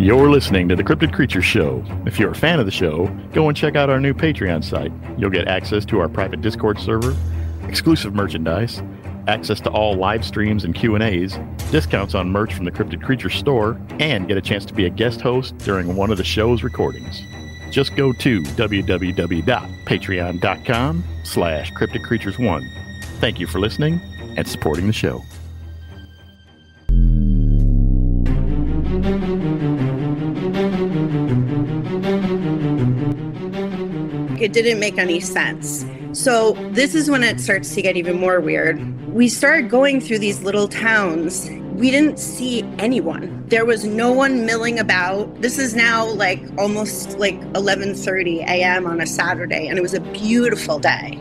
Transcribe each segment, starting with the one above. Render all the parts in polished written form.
You're listening to the Cryptid Creature Show. If you're a fan of the show, go and check out our new Patreon site. You'll get access to our private Discord server, exclusive merchandise, access to all live streams and Q&As, discounts on merch from the Cryptid Creature store, and get a chance to be a guest host during one of the show's recordings. Just go to www.patreon.com/cryptidcreatures1. Thank you for listening and supporting the show. It didn't make any sense. So this is when it starts to get even more weird. We started going through these little towns. We didn't see anyone. There was no one milling about. This is now like almost like 11:30 a.m. on a Saturday, and it was a beautiful day.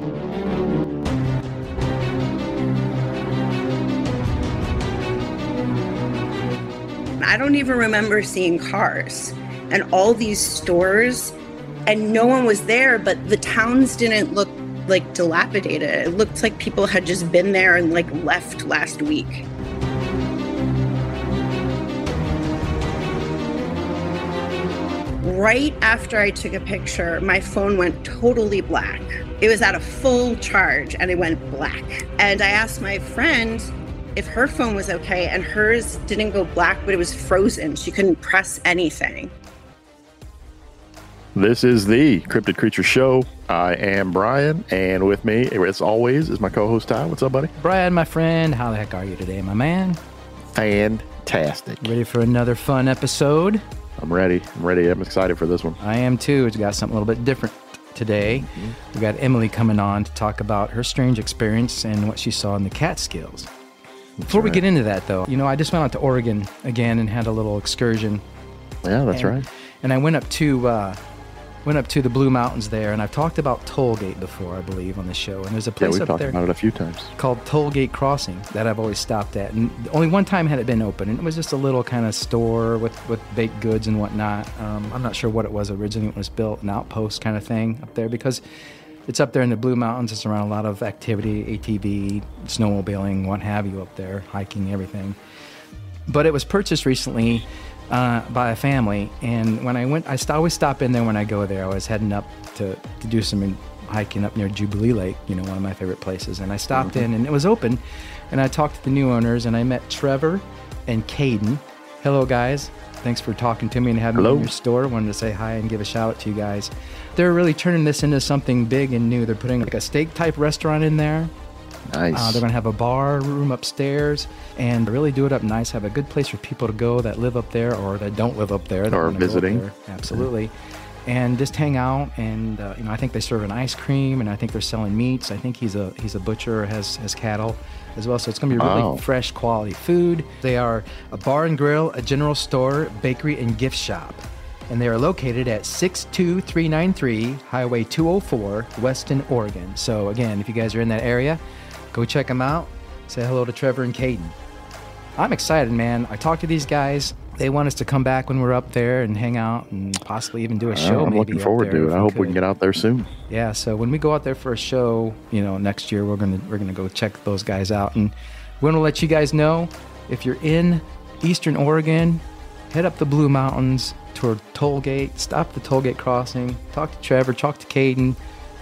I don't even remember seeing cars and all these stores, and no one was there, but the towns didn't look like dilapidated. It looked like people had just been there and like left last week. Right after I took a picture, my phone went totally black. It was at a full charge and it went black. And I asked my friend if her phone was okay, and hers didn't go black, but it was frozen. She couldn't press anything. This is the Cryptid Creature Show. I am Brian, and with me, as always, is my co-host Ty. What's up, buddy? Brian, my friend, how the heck are you today, my man? Fantastic. Ready for another fun episode? I'm ready. I'm excited for this one. I am too. It's got something a little bit different today. We got Emily coming on to talk about her strange experience and what she saw in the Catskills. Before we get into that, though, I just went out to Oregon again and had a little excursion. Yeah, that's right. And I went up to the Blue Mountains there, and I've talked about Tollgate before, I believe, on the show. And there's a place we've up talked there about it a few times called Tollgate Crossing that I've always stopped at. And only one time had it been open, and it was just a little kind of store with baked goods and whatnot. I'm not sure what it was originally when it was built, an outpost kind of thing up there, because it's up there in the Blue Mountains. It's around a lot of activity, ATV, snowmobiling, what have you up there, hiking, everything. But it was purchased recently by a family, and when I went, I always stop in there when I go there. I was heading up to do some hiking up near Jubilee Lake, one of my favorite places, and I stopped in, and it was open, and I talked to the new owners, and I met Trevor and Caden. Hello, guys. Thanks for talking to me and having me in your store. Wanted to say hi and give a shout out to you guys. They're really turning this into something big and new. They're putting like a steak-type restaurant in there. Nice. They're going to have a bar room upstairs and really do it up nice, have a good place for people to go that live up there or that don't live up there. Or visiting. Absolutely. And just hang out. And, I think they serve an ice cream, and I think they're selling meats. I think he's a butcher, has cattle as well. So it's going to be really fresh, quality food. They are a bar and grill, a general store, bakery, and gift shop. And they are located at 62393 Highway 204, Weston, Oregon. So again, if you guys are in that area, go check them out. Say hello to Trevor and Caden. I'm excited, man. I talked to these guys. They want us to come back when we're up there and hang out and possibly even do a show. I'm looking forward to it. I hope we can get out there soon. Yeah, so when we go out there for a show, next year, we're gonna go check those guys out. And we're gonna let you guys know, if you're in Eastern Oregon, head up the Blue Mountains toward Tollgate, stop the Tollgate crossing, talk to Trevor, talk to Caden,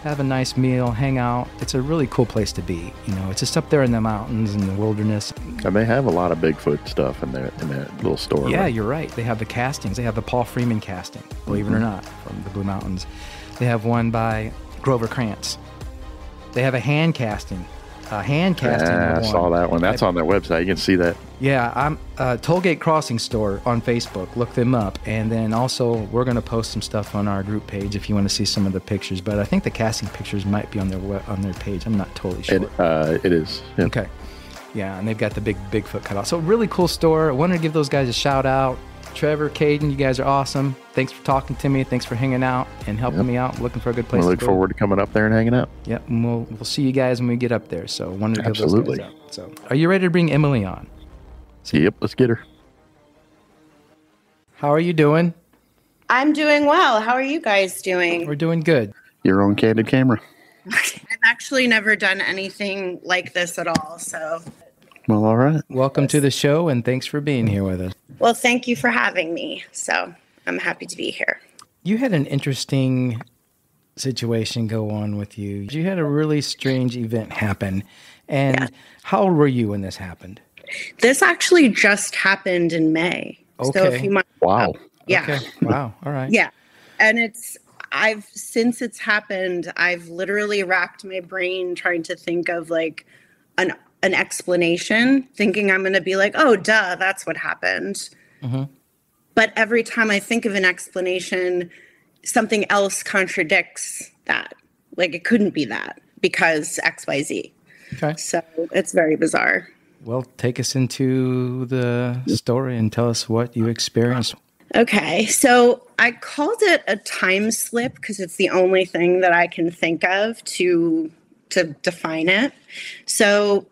have a nice meal, hang out. It's a really cool place to be. It's just up there in the mountains and the wilderness. And they have a lot of Bigfoot stuff in that little store. Yeah, right? You're right. They have the castings. They have the Paul Freeman casting, believe it or not, from the Blue Mountains. They have one by Grover Krantz. They have a hand casting. I saw that one. That's on their website. You can see that. Yeah, I'm Tollgate Crossing store on Facebook. Look them up. And then also, we're going to post some stuff on our group page if you want to see some of the pictures. But I think the casting pictures might be on their page. I'm not totally sure. It is. Yeah. Okay. Yeah, and they've got the big Bigfoot cutout. So really cool store. I wanted to give those guys a shout out. Trevor, Caden, you guys are awesome. Thanks for talking to me. Thanks for hanging out and helping me out. Looking for a good place to go. We look forward to coming up there and hanging out. Yep, and we'll see you guys when we get up there. So wanted to give those guys out. So, are you ready to bring Emily on? Yep, let's get her. How are you doing? I'm doing well. How are you guys doing? We're doing good. Your own candid camera. I've actually never done anything like this at all, so Well, all right. Welcome to the show, and thanks for being here with us. Well, thank you for having me. So I'm happy to be here. You had an interesting situation go on with you. You had a really strange event happen. And how old were you when this happened? This actually just happened in May. Okay. So a few months Wow. ago. Yeah. Okay. Wow. All right. Yeah. And since it's happened, I've literally racked my brain trying to think of like an explanation, thinking I'm going to be like, oh, duh, that's what happened. Mm-hmm. But every time I think of an explanation, something else contradicts that. Like it couldn't be that because XYZ. Okay. So it's very bizarre. Well, take us into the story and tell us what you experienced. Okay, so I called it a time slip because it's the only thing that I can think of to define it. So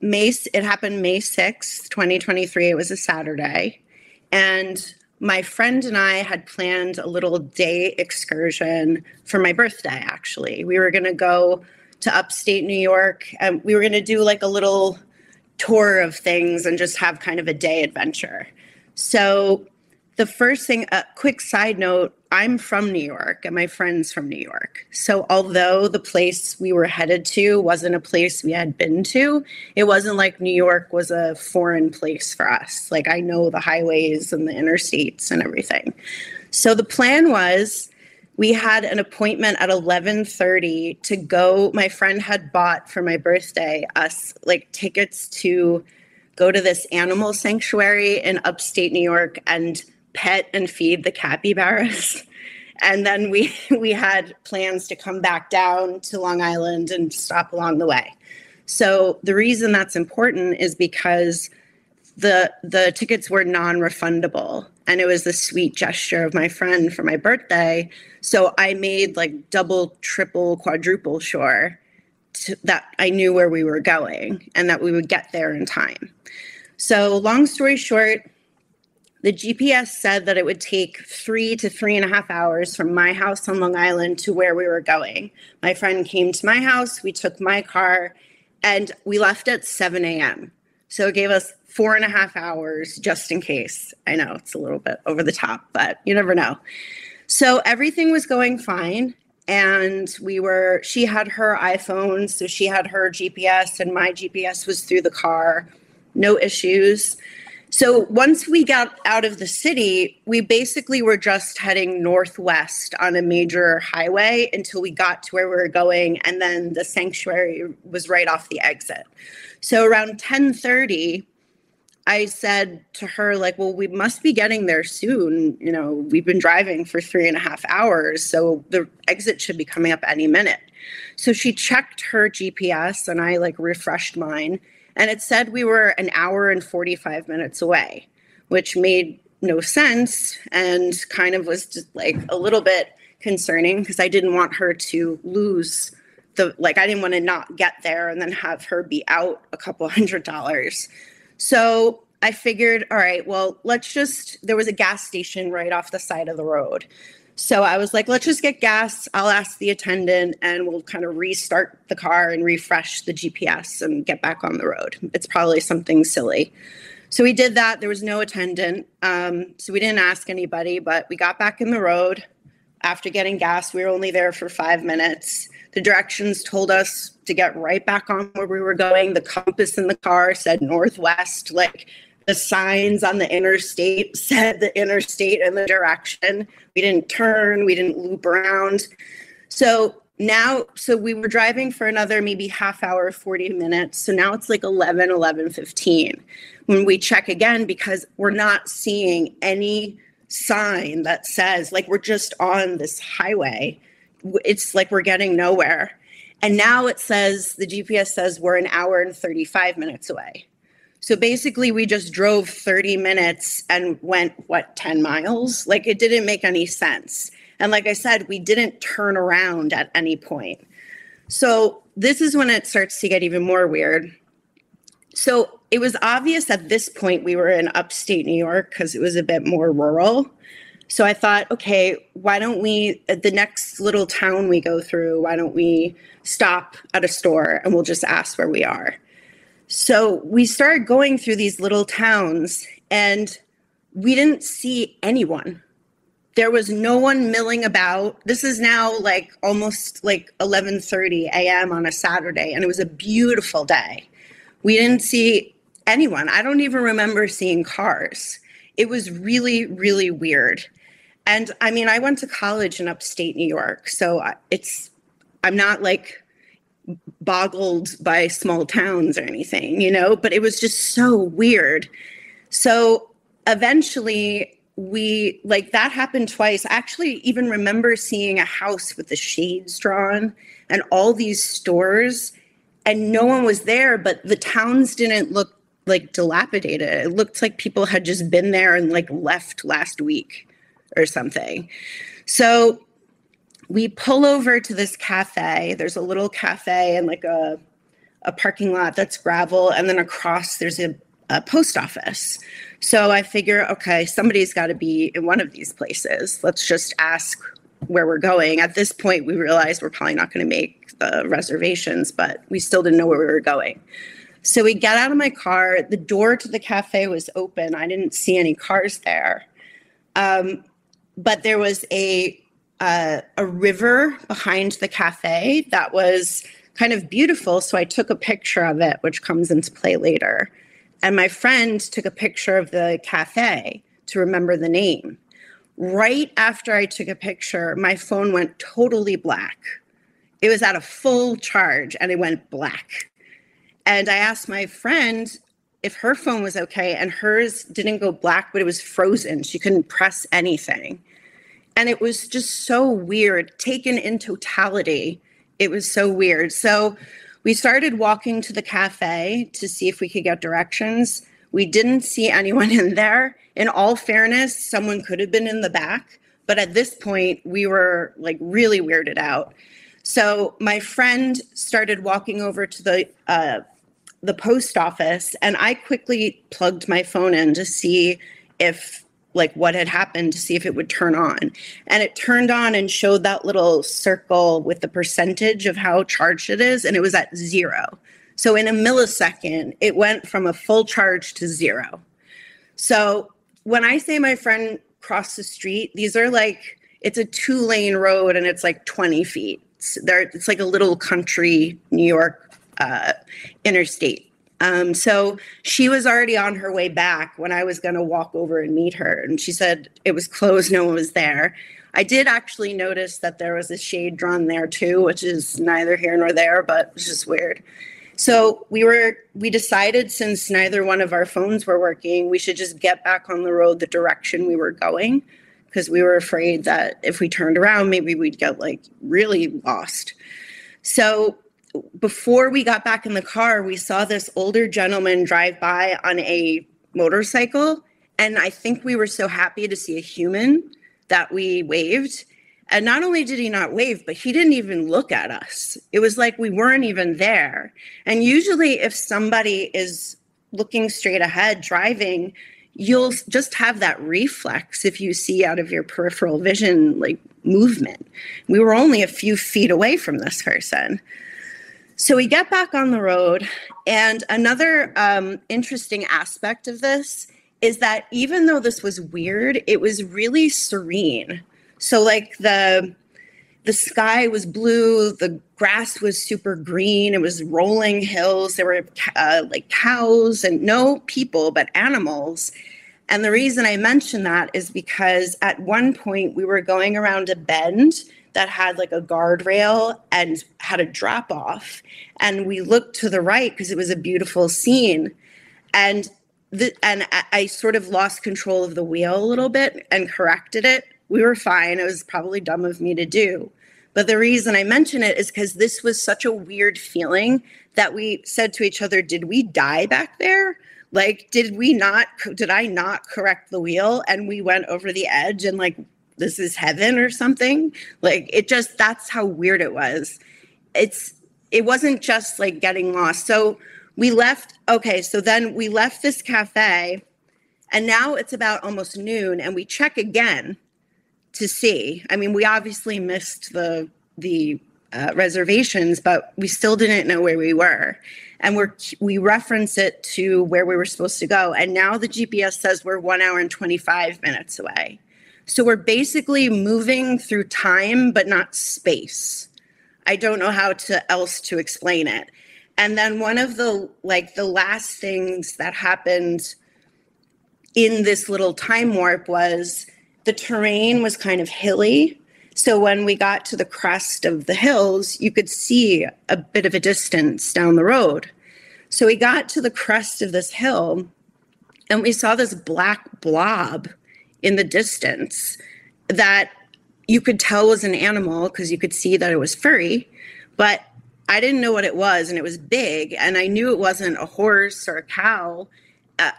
it happened May 6th, 2023. It was a Saturday. And my friend and I had planned a little day excursion for my birthday, actually. We were going to go to upstate New York, and we were going to do like a little tour of things and just have kind of a day adventure. So the first thing, a quick side note, I'm from New York and my friend's from New York. So although the place we were headed to wasn't a place we had been to, it wasn't like New York was a foreign place for us. Like I know the highways and the interstates and everything. So the plan was we had an appointment at 11:30 to go. My friend had bought for my birthday us like tickets to go to this animal sanctuary in upstate New York and pet and feed the capybaras. And then we had plans to come back down to Long Island and stop along the way. So the reason that's important is because the tickets were non-refundable, and it was the sweet gesture of my friend for my birthday. So I made like double, triple, quadruple sure that I knew where we were going and that we would get there in time. So long story short, the GPS said that it would take 3 to 3.5 hours from my house on Long Island to where we were going. My friend came to my house, we took my car, and we left at 7 a.m. So it gave us 4.5 hours just in case. I know it's a little bit over the top, but you never know. So everything was going fine. And she had her iPhone, so she had her GPS, and my GPS was through the car. No issues. So once we got out of the city, we basically were just heading northwest on a major highway until we got to where we were going. And then the sanctuary was right off the exit. So around 10:30, I said to her, like, well, we must be getting there soon. You know, we've been driving for 3.5 hours, so the exit should be coming up any minute. So she checked her GPS and I like refreshed mine. And it said we were an hour and 45 minutes away, which made no sense and kind of was just like a little bit concerning because I didn't want her to lose I didn't want to not get there and then have her be out a couple $100. So I figured, all right, well, there was a gas station right off the side of the road. So I was like, let's just get gas. I'll ask the attendant and we'll kind of restart the car and refresh the GPS and get back on the road. It's probably something silly. So we did that. There was no attendant. So we didn't ask anybody, but we got back in the road. After getting gas, we were only there for 5 minutes. The directions told us to get right back on where we were going. The compass in the car said northwest, like the signs on the interstate said the interstate and the direction. We didn't turn, we didn't loop around. So we were driving for another maybe half hour, 40 minutes. So now it's like 11:15. When we check again, because we're not seeing any sign that says, like, we're just on this highway. It's like we're getting nowhere. And now it says, the GPS says we're an hour and 35 minutes away. So basically we just drove 30 minutes and went, 10 miles? Like it didn't make any sense. And like I said, we didn't turn around at any point. So this is when it starts to get even more weird. So it was obvious at this point we were in upstate New York because it was a bit more rural. So I thought, okay, why don't we, at the next little town we go through, why don't we stop at a store and we'll just ask where we are? So we started going through these little towns and we didn't see anyone. There was no one milling about. This is now like almost like 11:30 a.m. on a Saturday, and it was a beautiful day. We didn't see anyone. I don't even remember seeing cars. It was really, really weird. And I mean, I went to college in upstate New York, so I'm not like boggled by small towns or anything, but it was just so weird. So eventually that happened twice. I actually even remember seeing a house with the shades drawn and all these stores, and no one was there, but the towns didn't look like dilapidated. It looked like people had just been there and like left last week or something. So we pull over to this cafe. There's a little cafe and like a parking lot that's gravel, and then across there's a post office. So I figure, okay, somebody's got to be in one of these places. Let's just ask where we're going. At this point, we realized we're probably not going to make the reservations, but we still didn't know where we were going. So we get out of my car. The door to the cafe was open. I didn't see any cars there. But there was a river behind the cafe that was kind of beautiful. So I took a picture of it, which comes into play later. And my friend took a picture of the cafe to remember the name. Right after I took a picture, my phone went totally black. It was at a full charge and it went black. And I asked my friend if her phone was okay, and hers didn't go black, but it was frozen. She couldn't press anything. And it was just so weird. Taken in totality, it was so weird. So we started walking to the cafe to see if we could get directions. We didn't see anyone in there. In all fairness, someone could have been in the back. But at this point, we were like really weirded out. So my friend started walking over to the post office, and I quickly plugged my phone in to see if like what had happened, to see if it would turn on. And it turned on and showed that little circle with the percentage of how charged it is, and it was at 0. So in a millisecond, it went from a full charge to 0. So when I say my friend crossed the street, these are like, it's a 2-lane road and it's like 20 feet. It's like a little country New York interstate. So she was already on her way back when I was going to walk over and meet her. And she said it was closed. No one was there. I did actually notice that there was a shade drawn there too, which is neither here nor there, but it's just weird. So we decided, since neither one of our phones were working, we should just get back on the road the direction we were going, because we were afraid that if we turned around, maybe we'd get like really lost. So before we got back in the car, we saw this older gentleman drive by on a motorcycle. And I think we were so happy to see a human that we waved. And not only did he not wave, but he didn't even look at us. It was like we weren't even there. And usually if somebody is looking straight ahead driving, you'll just have that reflex if you see out of your peripheral vision, like movement. We were only a few feet away from this person. So we get back on the road, and another interesting aspect of this is that even though this was weird, it was really serene. So like the sky was blue, the grass was super green, it was rolling hills, there were like cows and no people, but animals. And the reason I mention that is because at one point we were going around a bend that had like a guardrail and had a drop off. And we looked to the right because it was a beautiful scene. And I sort of lost control of the wheel a little bit and corrected it. We were fine. It was probably dumb of me to do. But the reason I mention it is because this was such a weird feeling that we said to each other, did we die back there? Like, did I not correct the wheel and we went over the edge and like, this is heaven or something? Like, that's how weird it was. It wasn't just like getting lost. So we left. Okay. So then we left this cafe, and now it's about almost noon, and we check again to see. I mean, we obviously missed the reservations, but we still didn't know where we were. And we reference it to where we were supposed to go. And now the GPS says we're 1 hour and 25 minutes away. So we're basically moving through time, but not space. I don't know how else to explain it. And then one of the last things that happened in this little time warp was the terrain was kind of hilly. So when we got to the crest of the hills, you could see a bit of a distance down the road. So we got to the crest of this hill and we saw this black blob in the distance that you could tell was an animal because you could see that it was furry, but I didn't know what it was, and it was big, and I knew it wasn't a horse or a cow.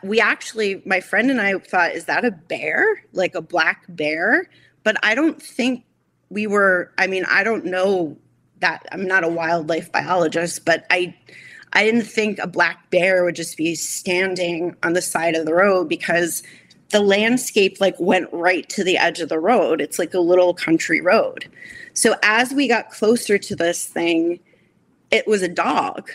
My friend and I thought, is that a bear? Like a black bear? But I don't think I don't know that. I'm not a wildlife biologist, but I didn't think a black bear would just be standing on the side of the road because the landscape went right to the edge of the road. It's like a little country road. So as we got closer to this thing, it was a dog.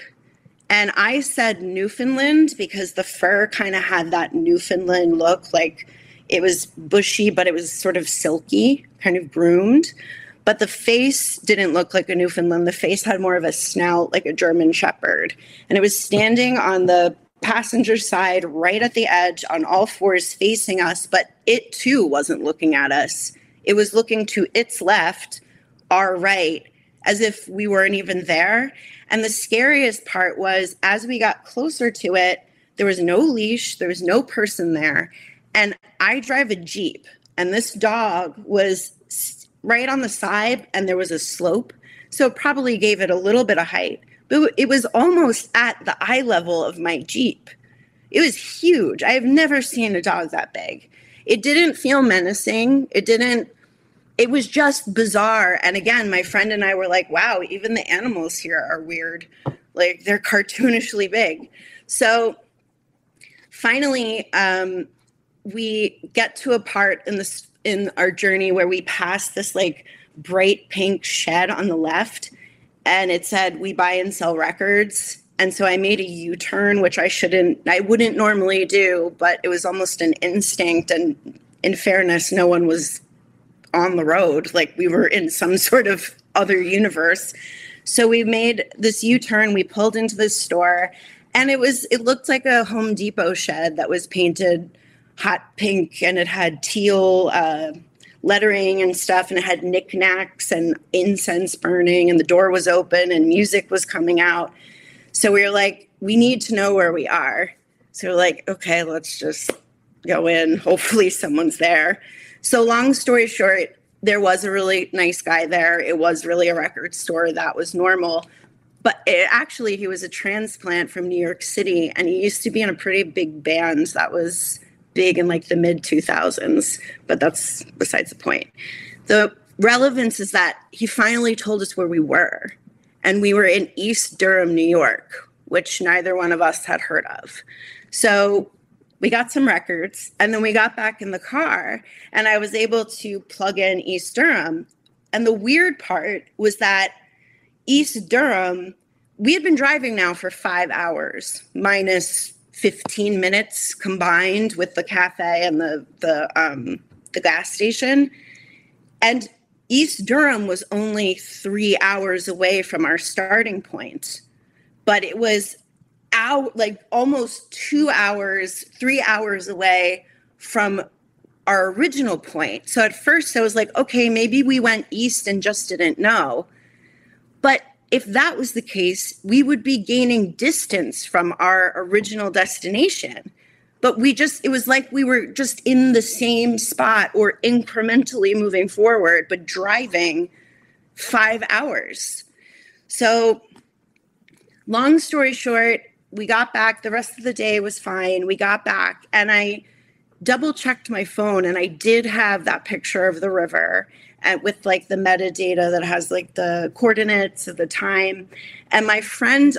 And I said Newfoundland because the fur kind of had that Newfoundland look, like it was bushy, but it was sort of silky, kind of groomed. But the face didn't look like a Newfoundland. The face had more of a snout, like a German Shepherd. And it was standing on the passenger side, right at the edge, on all fours, facing us. But it, too, wasn't looking at us. It was looking to its left, our right, as if we weren't even there. And the scariest part was, as we got closer to it, there was no leash, there was no person there. And I drive a Jeep, and this dog was right on the side, and there was a slope. So it probably gave it a little bit of height, but it was almost at the eye level of my Jeep. It was huge. I have never seen a dog that big. It didn't feel menacing. It was just bizarre. And again, my friend and I were like, wow, even the animals here are weird. Like, they're cartoonishly big. So finally, we get to a part in our journey where we pass this bright pink shed on the left, and it said, we buy and sell records. And so I made a U-turn, which I wouldn't normally do, but it was almost an instinct. And in fairness, no one was on the road. Like, we were in some sort of other universe. So we made this U-turn, we pulled into this store, and it looked like a Home Depot shed that was painted hot pink, and it had teal lettering and stuff, and it had knickknacks and incense burning, and the door was open and music was coming out. So we were like, we need to know where we are. So we're like, okay, let's just go in. Hopefully someone's there. So long story short, there was a really nice guy there. It was really a record store. That was normal. But he was a transplant from New York City, and he used to be in a pretty big band that was big in the mid 2000s, but that's besides the point. The relevance is that he finally told us where we were, and we were in East Durham, New York, which neither one of us had heard of. So we got some records, and then we got back in the car, and I was able to plug in East Durham. And the weird part was that East Durham, we had been driving now for 5 hours, minus 15 minutes combined with the cafe and the gas station. And East Durham was only 3 hours away from our starting point, but it was almost 2 hours, 3 hours away from our original point. So at first I was like, okay, maybe we went east and just didn't know. But if that was the case, we would be gaining distance from our original destination. But it was like we were just in the same spot or incrementally moving forward, but driving 5 hours. So long story short, we got back. The rest of the day was fine. We got back, and I double checked my phone, and I did have that picture of the river with the metadata that has the coordinates of the time. And my friend,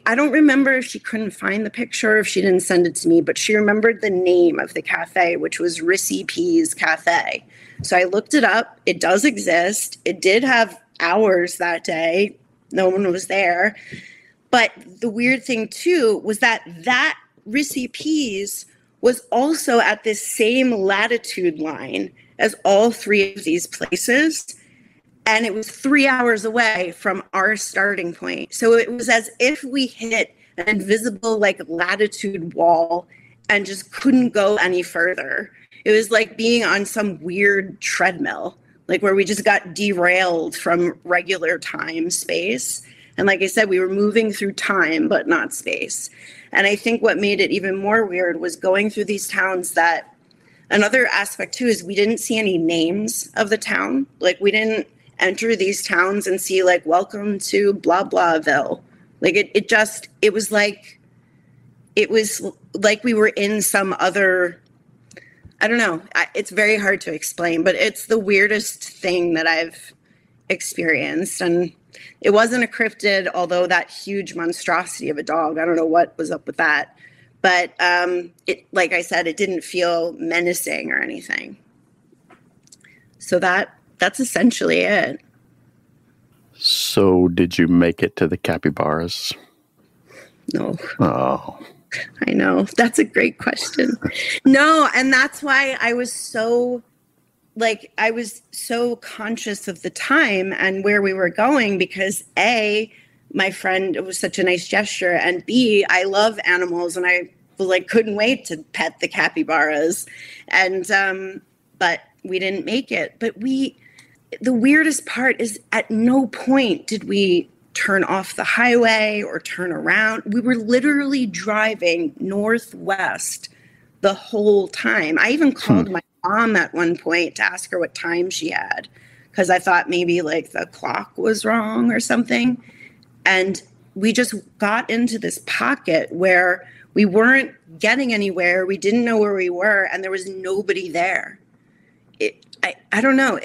I don't remember if she couldn't find the picture, if she didn't send it to me, but she remembered the name of the cafe, which was Rissy P's Cafe. So I looked it up. It does exist. It did have hours that day. No one was there. But the weird thing, too, was that Rissy Peas was also at this same latitude line as all three of these places. And it was 3 hours away from our starting point. So it was as if we hit an invisible like latitude wall and just couldn't go any further. It was like being on some weird treadmill, like where we just got derailed from regular time, space. And like I said, we were moving through time, but not space. And I think what made it even more weird was going through these towns that another aspect too is we didn't see any names of the town. Like we didn't enter these towns and see like, welcome to blah, blahville. Like it was like we were in some other, I don't know. It's very hard to explain, but it's the weirdest thing that I've experienced. And it wasn't a cryptid, although that huge monstrosity of a dog, I don't know what was up with that. But it, like I said, it didn't feel menacing or anything. So that's essentially it. So did you make it to the capybaras? No. Oh. I know. That's a great question. No, and that's why I was so conscious of the time and where we were going because A, my friend, it was such a nice gesture, and B, I love animals and I couldn't wait to pet the capybaras. And but we didn't make it. But the weirdest part is at no point did we turn off the highway or turn around. We were literally driving northwest the whole time. I even called my mom at one point to ask her what time she had because I thought maybe like the clock was wrong or something. And we just got into this pocket where we weren't getting anywhere. We didn't know where we were and there was nobody there. I don't know.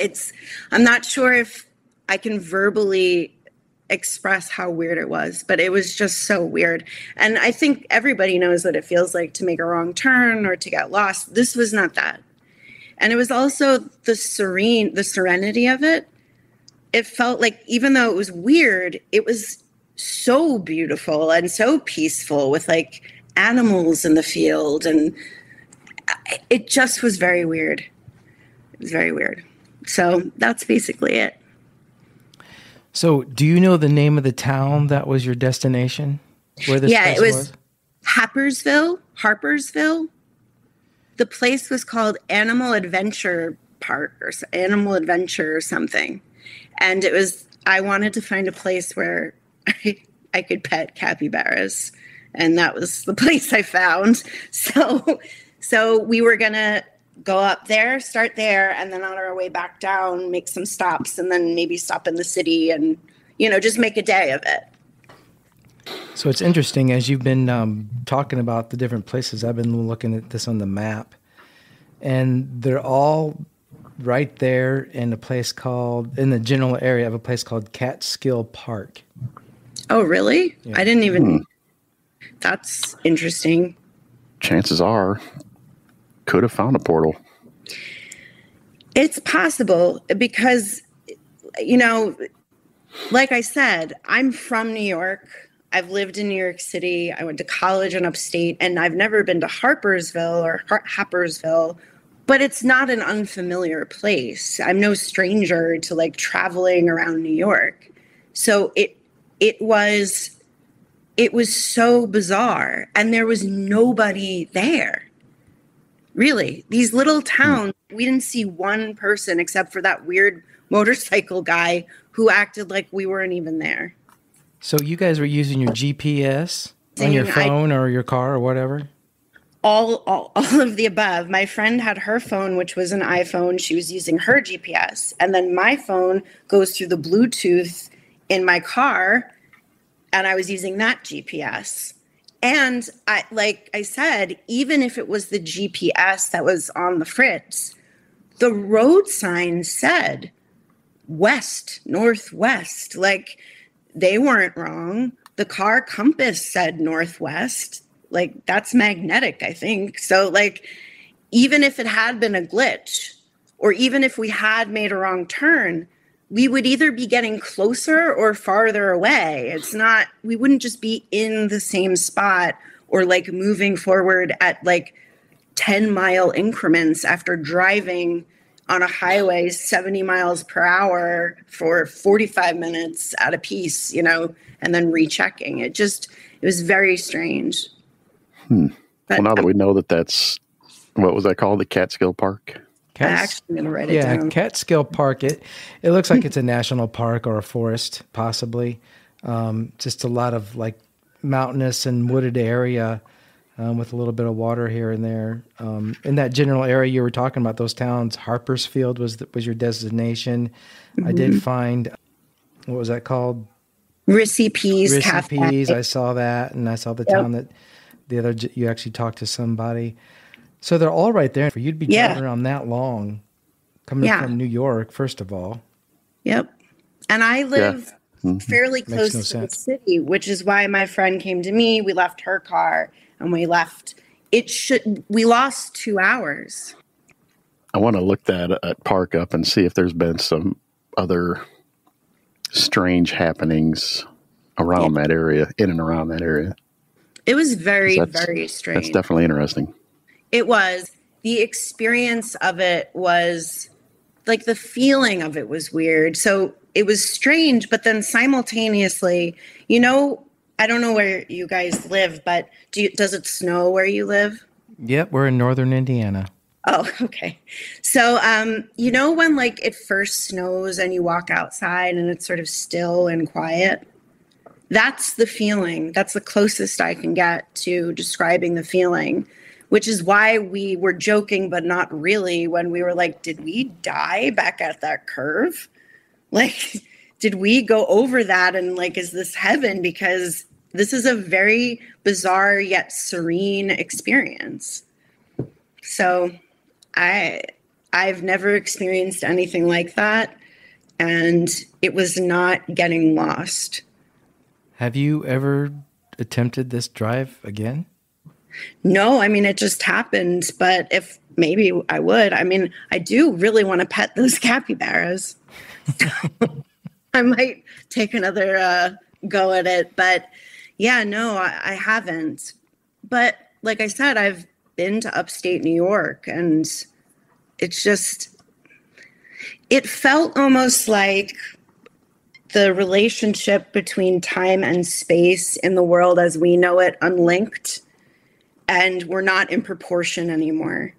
I'm not sure if I can verbally express how weird it was, but it was just so weird. And I think everybody knows what it feels like to make a wrong turn or to get lost. This was not that. And it was also the serenity of it. It felt like, even though it was weird, it was so beautiful and so peaceful with like animals in the field. And it just was very weird. It was very weird. So that's basically it. So do you know the name of the town that was your destination? Where this place it was Harpersville. The place was called Animal Adventure Park or Animal Adventure or something. And I wanted to find a place where I could pet capybaras. And that was the place I found. So we were going to go up there, start there, and then on our way back down, make some stops, and then maybe stop in the city and, just make a day of it. So it's interesting, as you've been talking about the different places, I've been looking at this on the map, and they're all right there in the general area of a place called Catskill Park. Oh, really? Yeah. I didn't even... That's interesting. Chances are... could have found a portal. It's possible because, like I said, I'm from New York. I've lived in New York City. I went to college in upstate, and I've never been to Harpersville or Happersville, but it's not an unfamiliar place. I'm no stranger to like traveling around New York. So it was so bizarre, and there was nobody there. Really, these little towns, we didn't see one person except for that weird motorcycle guy who acted like we weren't even there. So you guys were using your GPS on your phone or your car or whatever? All of the above. My friend had her phone, which was an iPhone. She was using her GPS. And then my phone goes through the Bluetooth in my car, and I was using that GPS. And like I said, even if it was the GPS that was on the fritz, the road sign said west, northwest. Like, they weren't wrong. The car compass said northwest. Like, that's magnetic, I think. So, like, even if it had been a glitch, or even if we had made a wrong turn, we would either be getting closer or farther away. It's not, we wouldn't just be in the same spot or like moving forward at like 10-mile increments after driving on a highway 70 miles per hour for 45 minutes at a piece, you know, and then rechecking. It was very strange. But, well, now that we know that's, what was that called? The Catskill Park? I'm actually going to write it down. Yeah, Catskill Park. It looks like it's a national park or a forest, possibly. Just a lot of like mountainous and wooded area with a little bit of water here and there. In that general area you were talking about, those towns, Harpersfield was your destination. I did find, what was that called? Rissy Peas Cafe. Peas. I saw that, and I saw the town that you actually talked to somebody. So they're all right there. For you to be driving around that long, coming from New York, first of all. Yep. And I live fairly close to the city, which is why my friend came to me. We left her car and we left. We lost 2 hours. I want to look that park up and see if there's been some other strange happenings around that area, in and around that area. It was very, very strange. That's definitely interesting. It was. The experience of it was, like, the feeling of it was weird. So it was strange, but then simultaneously, you know, I don't know where you guys live, but does it snow where you live? Yep, we're in northern Indiana. Oh, okay. So, you know when, like, it first snows and you walk outside and it's sort of still and quiet? That's the feeling. That's the closest I can get to describing the feeling, which is why we were joking, but not really, when we were like, did we die back at that curve? Like, did we go over that? And like, is this heaven? Because this is a very bizarre yet serene experience. So I've never experienced anything like that. And it was not getting lost. Have you ever attempted this drive again? No, I mean, it just happened. But if maybe I would, I mean, I do really want to pet those capybaras. So I might take another go at it. But yeah, no, I haven't. But like I said, I've been to upstate New York, and it's just, it felt almost like the relationship between time and space in the world as we know it unlinked, and we're not in proportion anymore.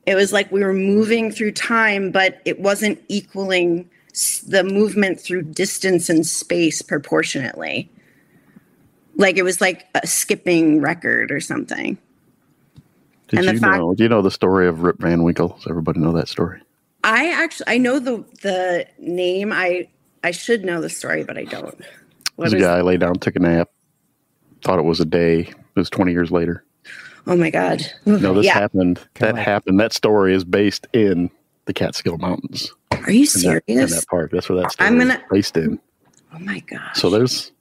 It was like we were moving through time, but it wasn't equaling the movement through distance and space proportionately. Like it was like a skipping record or something. Do you know the story of Rip Van Winkle? Does everybody know that story? I know the name. I should know the story, but I don't. There's a guy lay down, took a nap, thought it was a day. It was 20 years later. Oh my God. No, this happened. That happened. That story is based in the Catskill Mountains. Are you serious? In that park. That's where that story is based in. Oh my gosh. So there's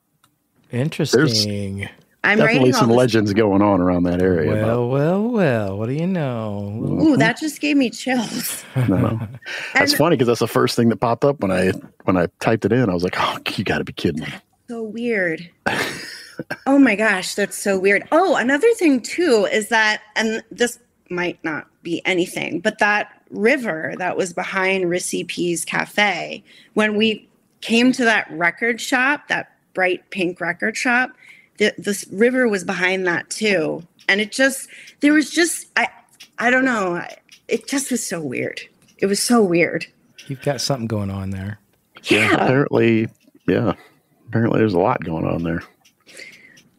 interesting. I'm definitely some legends going on around that area. Well. What do you know? Ooh, that just gave me chills. No. That's funny because that's the first thing that popped up when I typed it in. I was like, oh, you got to be kidding me. So weird. Oh my gosh, that's so weird. Oh, another thing too is that, and this might not be anything, but that river that was behind Rissy Peas Cafe, when we came to that record shop, that bright pink record shop, this river was behind that too. And it just, there was just, I don't know. It just was so weird. It was so weird. You've got something going on there. Yeah. Apparently there's a lot going on there.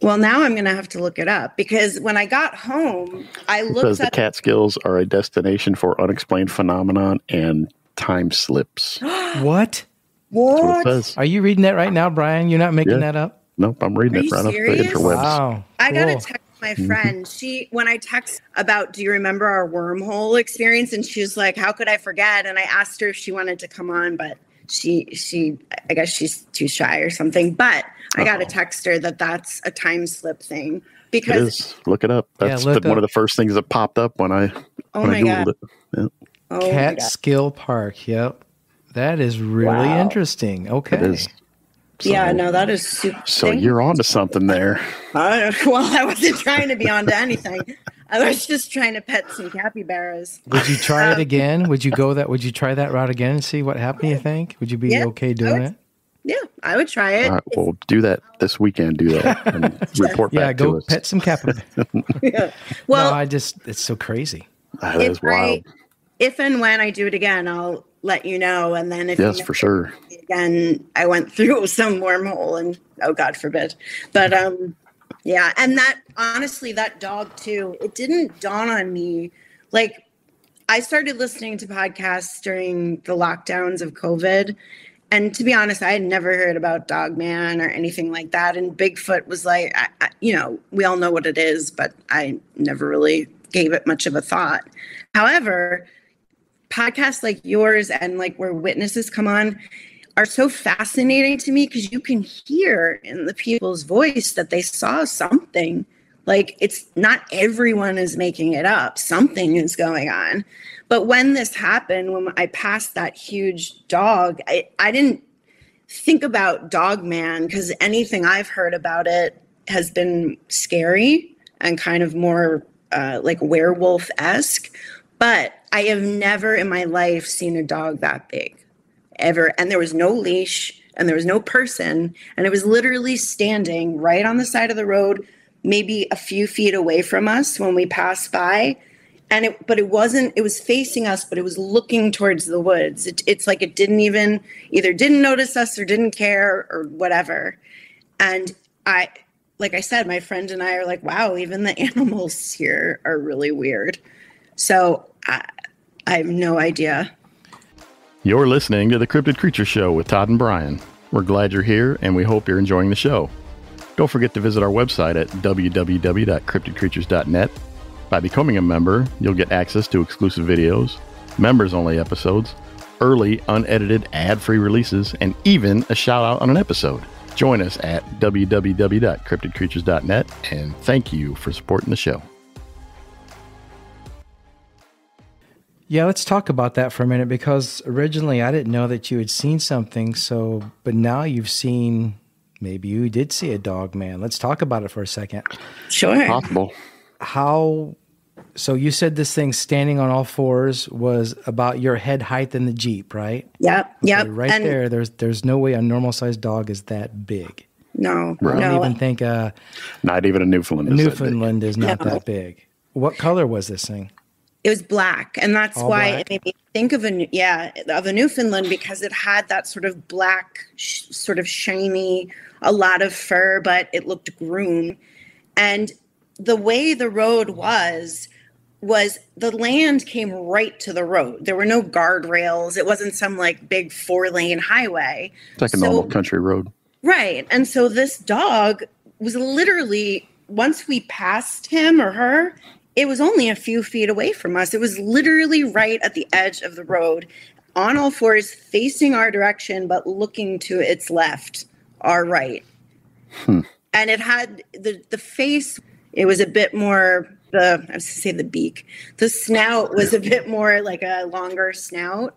Well, now I'm going to have to look it up because when I got home, I looked at the Catskills are a destination for unexplained phenomenon and time slips. What? What? It says. Are you reading that right now, Brian? You're not making that up? Nope, I'm reading it right off the interwebs. Wow. I got to text my friend. When I text about, do you remember our wormhole experience? And she was like, how could I forget? And I asked her if she wanted to come on, but she I guess she's too shy or something. But I got to text her that's a time slip thing. Because it is. Look it up. That's one of the first things that popped up when I Googled it. Yep. Oh Catskill Park. Yep. That is really Wow. interesting. Okay. It is. So, Yeah, no, that is super. So you're onto something there. Well, I wasn't trying to be onto anything. I was just trying to pet some capybaras. Would you try it again? Would you try that route again and see what happened, you think? Would you be okay doing it? Yeah, I would try it. All right, well, do that this weekend. Do that and report back to us. Go pet some capybaras. Yeah. Well, no, it's so crazy. That is wild. If and when I do it again, I'll let you know. And then if Yes, for sure. Again, I went through some wormhole, and oh, God forbid. But yeah, and that honestly, that dog too. It didn't dawn on me. Like, I started listening to podcasts during the lockdowns of COVID. And to be honest, I had never heard about Dog Man or anything like that. And Bigfoot was like, we all know what it is, but I never really gave it much of a thought. However, podcasts like yours and like where witnesses come on are so fascinating to me because you can hear in the people's voice that they saw something. Like, it's not everyone is making it up. Something is going on. But when this happened, when I passed that huge dog, I didn't think about Dog Man because anything I've heard about it has been scary and kind of more like werewolf-esque. But I have never in my life seen a dog that big, ever. And there was no leash and there was no person. And it was literally standing right on the side of the road, maybe a few feet away from us when we passed by. And it was facing us, but it was looking towards the woods. It's like it didn't notice us or didn't care or whatever. And like I said, my friend and I are like, wow, even the animals here are really weird. So I have no idea. You're listening to the Cryptid Creature Show with Todd and Brian. We're glad you're here, and we hope you're enjoying the show. Don't forget to visit our website at www.cryptidcreatures.net. By becoming a member, you'll get access to exclusive videos, members-only episodes, early, unedited, ad-free releases, and even a shout-out on an episode. Join us at www.cryptidcreatures.net, and thank you for supporting the show. Yeah, let's talk about that for a minute, because originally I didn't know that you had seen something, but now you've seen, maybe you did see a Dog Man. Let's talk about it for a second. Sure. Possible. So you said this thing standing on all fours was about your head height in the Jeep, right? Yep. Okay, there, there's no way a normal sized dog is that big. No. Right. I don't even think not even a Newfoundland. Newfoundland is not that big. What color was this thing? It was black, and that's All why black? it made me think of a Newfoundland, because it had that sort of black, sort of shiny, a lot of fur, but it looked groomed. And the way the road was the land came right to the road. There were no guardrails. It wasn't some like big 4-lane highway. It's like a normal country road. Right. And so this dog was literally, once we passed him or her, it was only a few feet away from us. It was literally right at the edge of the road, on all fours, facing our direction, but looking to its left, our right. And it had the face, it was a bit more, I was going to say the beak. The snout was a bit more like a longer snout.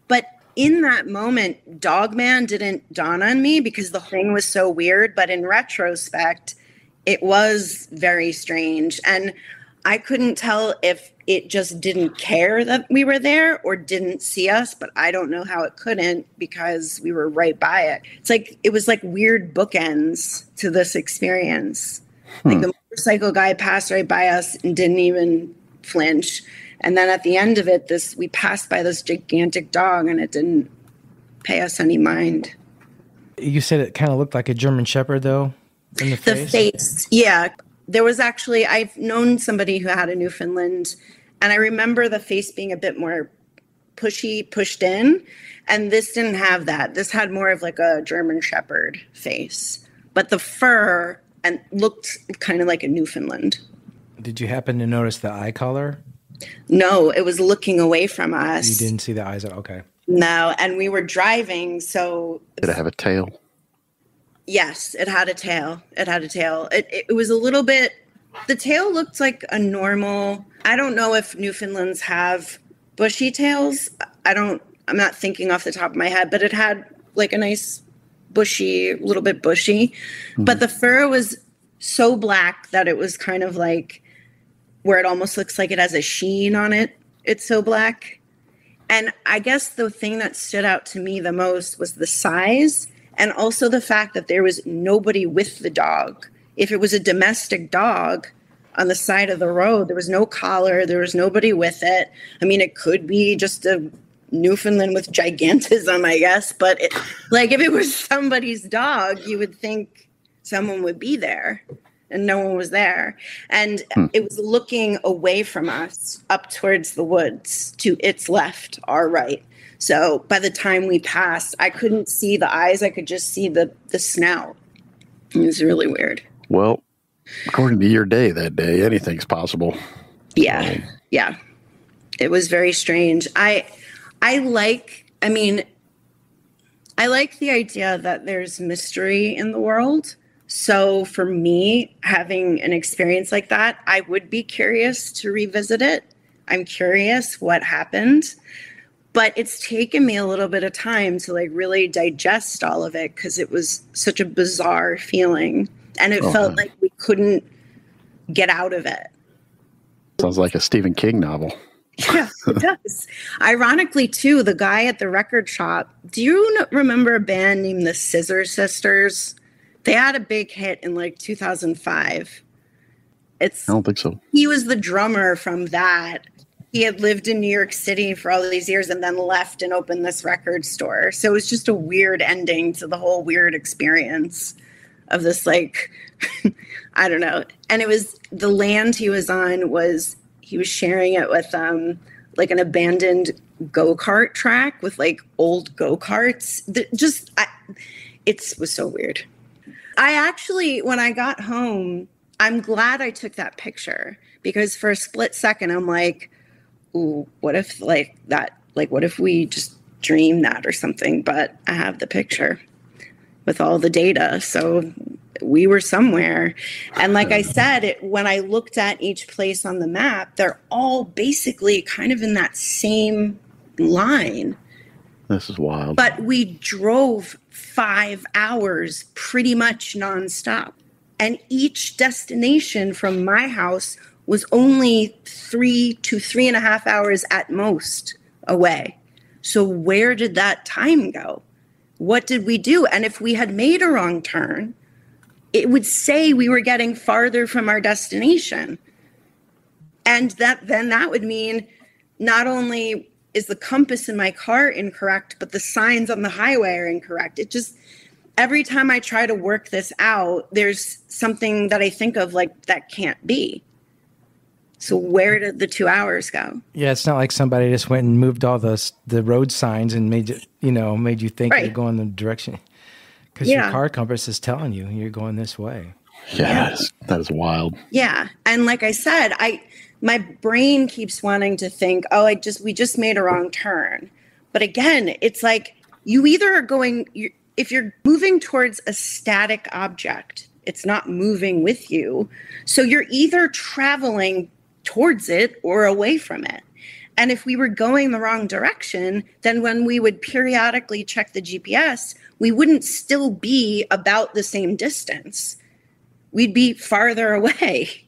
But in that moment, Dog Man didn't dawn on me because the thing was so weird. But in retrospect, it was very strange. And I couldn't tell if it just didn't care that we were there or didn't see us, but I don't know how it couldn't because we were right by it. It was like weird bookends to this experience. Like the motorcycle guy passed right by us and didn't even flinch. And then at the end of it, we passed by this gigantic dog and it didn't pay us any mind. You said it kind of looked like a German Shepherd, though, in the face? The face, yeah. There was actually, I've known somebody who had a Newfoundland, and I remember the face being a bit more pushed in, and this didn't have that. This had more of like a German Shepherd face, but the fur and looked kind of like a Newfoundland. Did you happen to notice the eye color? No, it was looking away from us. You didn't see the eyes? Okay. No, and we were driving, so... Did it have a tail? Yes, it had a tail. It was a little bit... The tail looked like a normal... I don't know if Newfoundlands have bushy tails. I don't I'm not thinking off the top of my head, but it had like a nice little bit bushy, but the fur was so black that it was kind of like where it almost looks like it has a sheen on it. It's so black. And I guess the thing that stood out to me the most was the size, and also the fact that there was nobody with the dog. If it was a domestic dog on the side of the road, there was no collar, there was nobody with it. I mean, it could be just a Newfoundland with gigantism, I guess. But like if it was somebody's dog, you would think someone would be there. And no one was there. And it was looking away from us up towards the woods to its left, our right. So by the time we passed, I couldn't see the eyes. I could just see the snout. It was really weird. Well, according to your day that day, anything's possible. Yeah. Yeah. It was very strange. I like the idea that there's mystery in the world. So for me, having an experience like that, I would be curious to revisit it. I'm curious what happened, but it's taken me a little bit of time to like really digest all of it because it was such a bizarre feeling and it felt like we couldn't get out of it. Sounds like a Stephen King novel. Yeah, it does. Ironically, too, the guy at the record shop, do you remember a band named the Scissor Sisters? They had a big hit in like 2005. I don't think so. He was the drummer from that. He had lived in New York City for all these years and then left and opened this record store. So it was just a weird ending to the whole weird experience of this, like, I don't know. And it was the land he was on he was sharing it with like an abandoned go-kart track with like old go-karts. It was so weird. I actually, when I got home, I'm glad I took that picture because for a split second, I'm like, ooh, what if like that, like, what if we just dream that or something? But I have the picture with all the data. So we were somewhere. And like I said, when I looked at each place on the map, they're all basically kind of in that same line. This is wild. But we drove 5 hours pretty much nonstop. And each destination from my house was only 3 to 3.5 hours at most away. So where did that time go? What did we do? And if we had made a wrong turn, it would say we were getting farther from our destination. And then that would mean not only is the compass in my car incorrect, but the signs on the highway are incorrect. It just, every time I try to work this out, there's something that I think of like, that can't be. So where did the 2 hours go? Yeah, it's not like somebody just went and moved all the road signs and made you think Right. you're going the direction. Because your car compass is telling you you're going this way. Yeah, that is wild. Yeah. And like I said, my brain keeps wanting to think, we just made a wrong turn. But again, it's like you either are if you're moving towards a static object, it's not moving with you. So you're either traveling towards it or away from it. And if we were going the wrong direction, then when we would periodically check the GPS, we wouldn't still be about the same distance. We'd be farther away,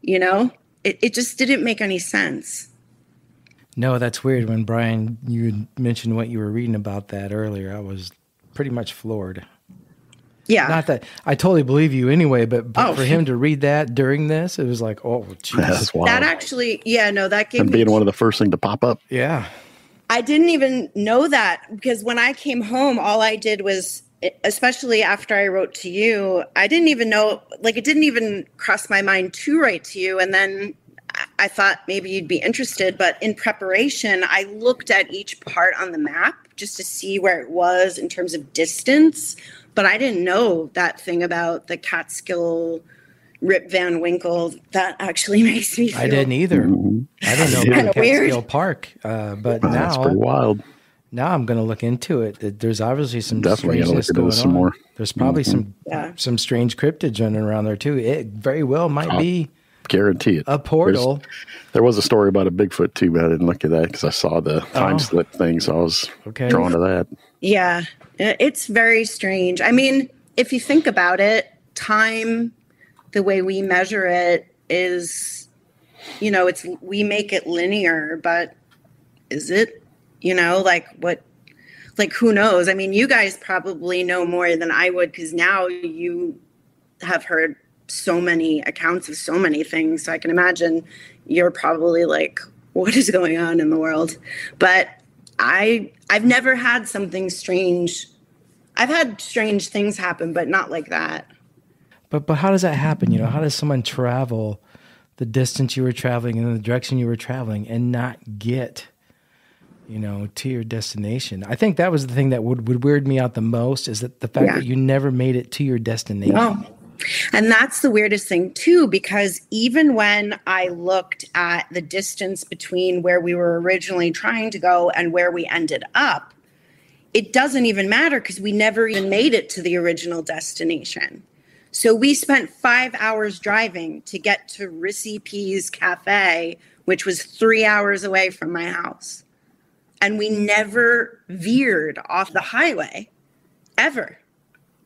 you know? It just didn't make any sense. No, that's weird. When Brian, you had mentioned what you were reading about that earlier, I was pretty much floored. Yeah. Not that I totally believe you anyway, but for him to read that during this, it was like, oh, geez. That's wild. That actually, that gave and me... being one of the first thing to pop up. Yeah. I didn't even know that because when I came home, all I did was, especially after I wrote to you, I didn't even know, like it didn't even cross my mind to write to you. And then I thought maybe you'd be interested, but in preparation, I looked at each part on the map just to see where it was in terms of distance. But I didn't know that thing about the Catskill Rip Van Winkle. That actually makes me feel... I didn't either. Mm-hmm. I didn't know about weird. Catskill Park, but That's pretty now wild. Now I'm going to look into it. There's obviously some Definitely gotta look strangeness into going this on. some more. There's probably some strange cryptids running around there too. It very well might be guarantee it. A portal. There was a story about a Bigfoot too, but I didn't look at that because I saw the time slip thing, so I was drawn to that. Yeah, it's very strange. I mean, if you think about it, time, the way we measure it is, we make it linear, but is it, who knows? I mean, you guys probably know more than I would because now you have heard so many accounts of so many things. So I can imagine you're probably like, what is going on in the world? But I've never had something strange. I've had strange things happen, but not like that. But how does that happen? How does someone travel the distance you were traveling and in the direction you were traveling and not get, to your destination? I think that was the thing that would weird me out the most, is that the fact that you never made it to your destination. No. And that's the weirdest thing too, because even when I looked at the distance between where we were originally trying to go and where we ended up, it doesn't even matter because we never even made it to the original destination. So we spent 5 hours driving to get to Rissy P's Cafe, which was 3 hours away from my house. And we never veered off the highway, ever.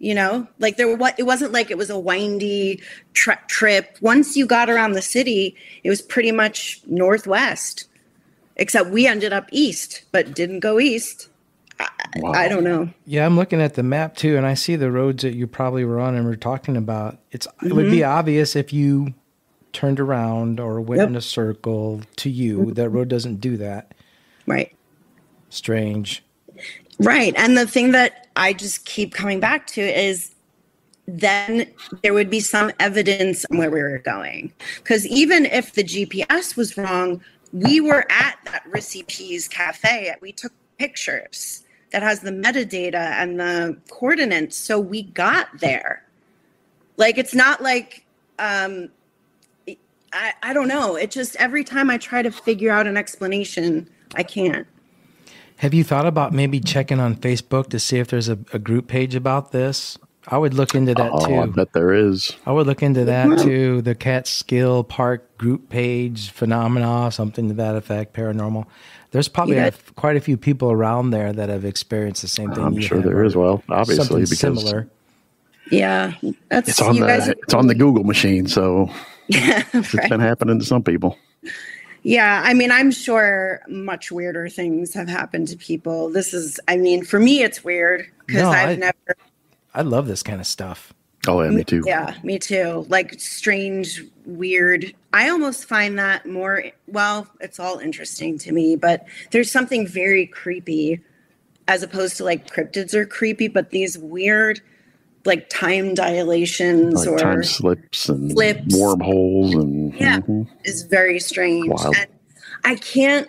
It wasn't like it was a windy trip. Once you got around the city, it was pretty much northwest, except we ended up east, but didn't go east. Wow. I don't know. Yeah, I'm looking at the map too, and I see the roads that you probably were on and were talking about. It would be obvious if you turned around or went in a circle to you. That road doesn't do that. Right. Strange. Right. And the thing that I just keep coming back to is then there would be some evidence where we were going. Because even if the GPS was wrong, we were at that Rissy P's Cafe. We took pictures that has the metadata and the coordinates. So we got there. Like, it's not like, I don't know. It just, every time I try to figure out an explanation, I can't. Have you thought about maybe checking on Facebook to see if there's a group page about this? I would look into that too. I bet there is. I would look into that too. The Catskill Park group page, phenomena, something to that effect, paranormal. There's probably quite a few people around there that have experienced the same thing. I'm sure there is. Well, obviously, because similar. Yeah, it's on the Google machine, so it's been happening to some people. Yeah, I mean, I'm sure much weirder things have happened to people. For me, it's weird because I love this kind of stuff. Oh, yeah, me too. Yeah, me too. Like strange, weird. I almost find that more, it's all interesting to me, but there's something very creepy as opposed to like cryptids are creepy, but these weird like time dilations or time slips and wormholes and is very strange. Wild. And I can't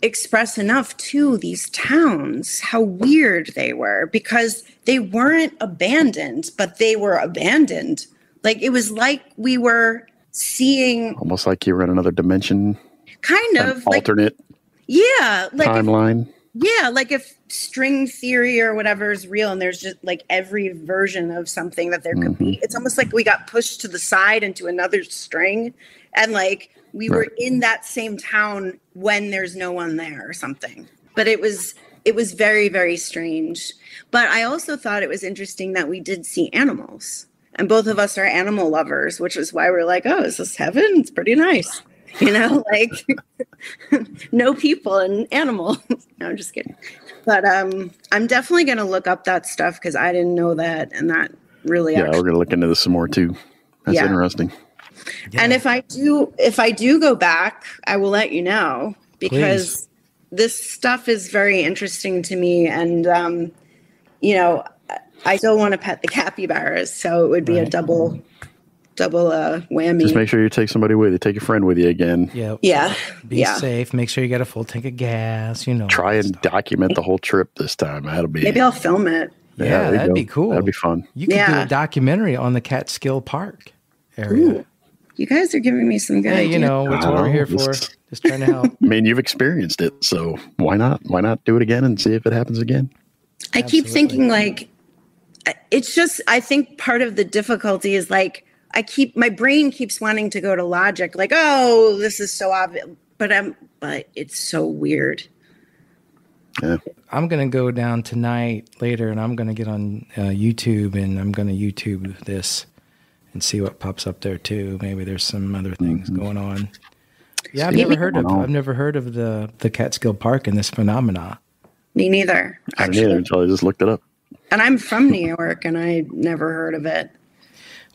express enough to these towns how weird they were because they weren't abandoned, but they were abandoned. Like it was like we were seeing almost like you were in another dimension, kind of alternate timeline. Like if string theory or whatever is real and there's just like every version of something that there could be, it's almost like we got pushed to the side into another string and like we were in that same town when there's no one there or something. But it was very, very strange. But I also thought it was interesting that we did see animals. And both of us are animal lovers, which is why we're like, oh, is this heaven? It's pretty nice. Like no people and animals. No, I'm just kidding. But I'm definitely going to look up that stuff because I didn't know that. And that really we're going to look into this some more too. That's interesting. Yeah. And if I do go back, I will let you know because this stuff is very interesting to me. And, I still want to pet the capybaras. So it would be a double whammy. Just make sure you take somebody with you. Take your friend with you again. Yeah. Be safe. Make sure you got a full tank of gas. Try and document the whole trip this time. Maybe I'll film it. Yeah, that'd be cool. That'd be fun. You could do a documentary on the Catskill Park area. Ooh. You guys are giving me some good ideas. That's what we're here for. Just trying to help. I mean, you've experienced it, so why not? Why not do it again and see if it happens again? I keep thinking like, it's just, I think part of the difficulty is like, my brain keeps wanting to go to logic, like, oh, this is so obvious, but it's so weird. Yeah. I'm going to go down tonight later, and I'm going to get on YouTube, and I'm going to YouTube this and see what pops up there too. Maybe there's some other things going on. Yeah, I've never heard of the Catskill Park and this phenomena. Me neither. I didn't either until I just looked it up. And I'm from New York, and I never heard of it.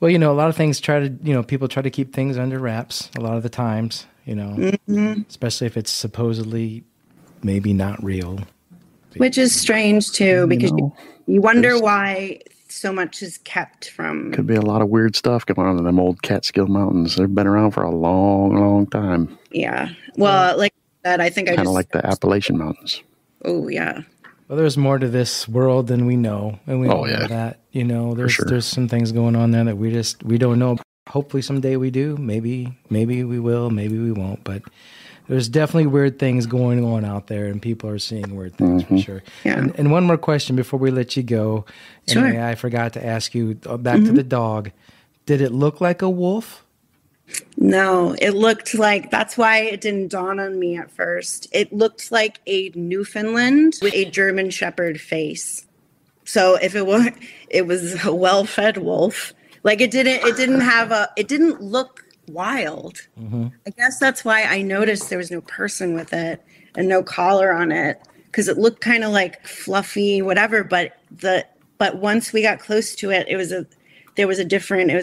Well, a lot of things people try to keep things under wraps a lot of the times, especially if it's supposedly maybe not real. Which is strange too, because you wonder why so much is kept from. Could be a lot of weird stuff going on in them old Catskill Mountains. They've been around for a long, long time. Yeah. Well, like that, I think kind of like the Appalachian Mountains. Oh yeah. Well, there's more to this world than we know, and we know that. There's some things going on there that we don't know. Hopefully, someday we do. Maybe we will. Maybe we won't. But there's definitely weird things going on out there, and people are seeing weird things for sure. Yeah. And one more question before we let you go. Sure. Anyway, I forgot to ask you back to the dog. Did it look like a wolf? No, it looked like, that's why it didn't dawn on me at first. It looked like a Newfoundland with a German Shepherd face. So if it was a well-fed wolf, like it didn't look wild. I guess that's why I noticed there was no person with it and no collar on it, because it looked kind of like fluffy, whatever. But once we got close to it, it was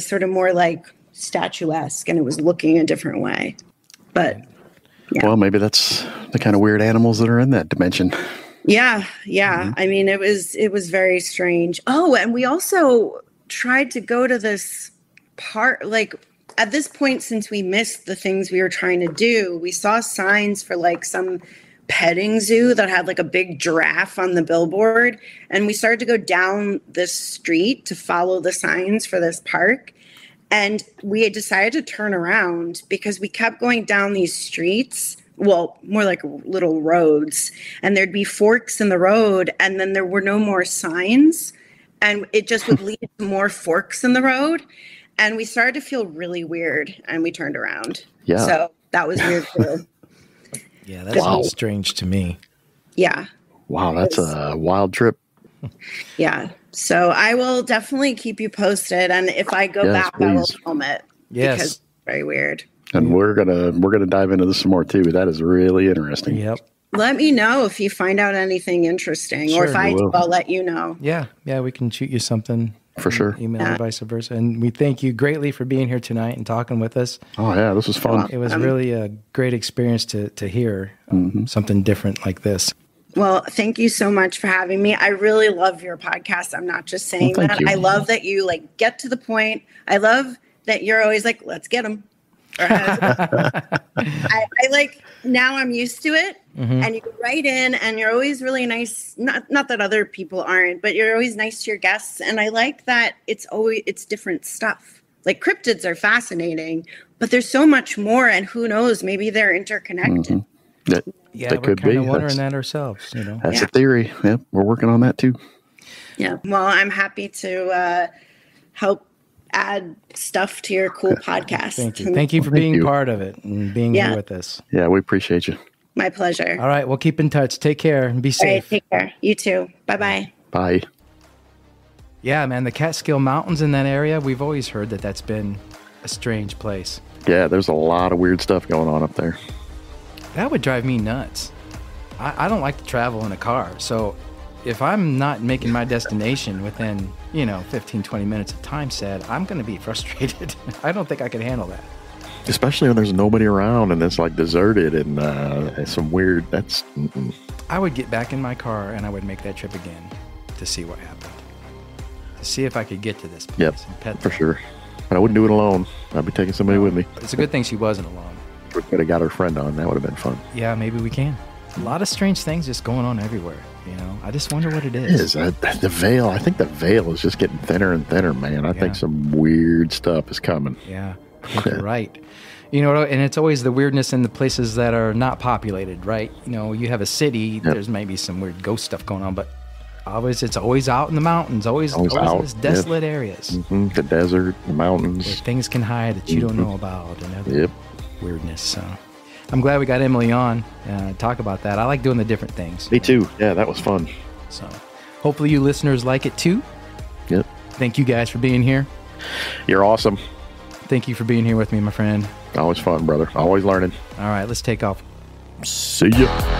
sort of more like statuesque, and it was looking a different way. But yeah. Well, maybe that's the kind of weird animals that are in that dimension. Yeah. I mean, it was very strange. Oh, and we also tried to go to this part, like at this point, since we missed the things we were trying to do, we saw signs for like some petting zoo that had like a big giraffe on the billboard, and we started to go down this street to follow the signs for this park. And we had decided to turn around because we kept going down these streets, well, more like little roads, and there'd be forks in the road, and then there were no more signs, and it just would lead to more forks in the road. And we started to feel really weird, and we turned around. Yeah. So that was weird too. Yeah, that sounds strange to me. Yeah. Wow, that's a wild trip. Yeah. So I will definitely keep you posted, and if I go back, please. I will film it. Yes. Because it's very weird. And we're gonna dive into this some more too. That is really interesting. Yep. Let me know if you find out anything interesting, or if I do, I'll let you know. Yeah, we can shoot you something. For sure. Email or vice versa. And we thank you greatly for being here tonight and talking with us. Oh, yeah, this was fun. It was really a great experience to hear something different like this. Well, thank you so much for having me. I really love your podcast. I'm not just saying that. You. I love that you like get to the point. I love that you're always like, let's get them. I like, now I'm used to it. And you write in, and you're always really nice. Not that other people aren't, but you're always nice to your guests. And I like that it's different stuff. Like cryptids are fascinating, but there's so much more, and who knows, maybe they're interconnected. We're kind of wondering that ourselves. That's a theory. Yep, we're working on that too. Yeah. Well, I'm happy to help add stuff to your cool podcast. Thank you. Thank you for being part of it and being here with us. Yeah, we appreciate you. My pleasure. All right. We'll keep in touch. Take care and be safe. All right, take care. You too. Bye-bye. Bye. Yeah, man. The Catskill Mountains in that area, we've always heard that that's been a strange place. Yeah, there's a lot of weird stuff going on up there. That would drive me nuts. I don't like to travel in a car. So if I'm not making my destination within, 15, 20 minutes of time set, I'm going to be frustrated. I don't think I can handle that. Especially when there's nobody around and it's like deserted and some weird, I would get back in my car and I would make that trip again to see what happened. To see if I could get to this place. Yep, and pet for sure. But I wouldn't do it alone. I'd be taking somebody with me. It's a good thing she wasn't alone. We could have got her friend on. That would have been fun. Yeah, maybe we can. A lot of strange things just going on everywhere. I just wonder what it is. The veil. I think the veil is just getting thinner and thinner, man. I think some weird stuff is coming. Yeah, I think you're right. And it's always the weirdness in the places that are not populated, right? You have a city, there's maybe some weird ghost stuff going on, but It's always out in the mountains, always in out. those desolate areas. The desert, the mountains. Where things can hide that you don't know about and other Yep. weirdness. So I'm glad we got Emily on talk about that. I like doing the different things. Me too. Yeah, that was fun. So hopefully you listeners like it too. Yep. Thank you guys for being here. You're awesome. Thank you for being here with me, my friend. Always fun, brother. Always learning. All right, let's take off. See ya.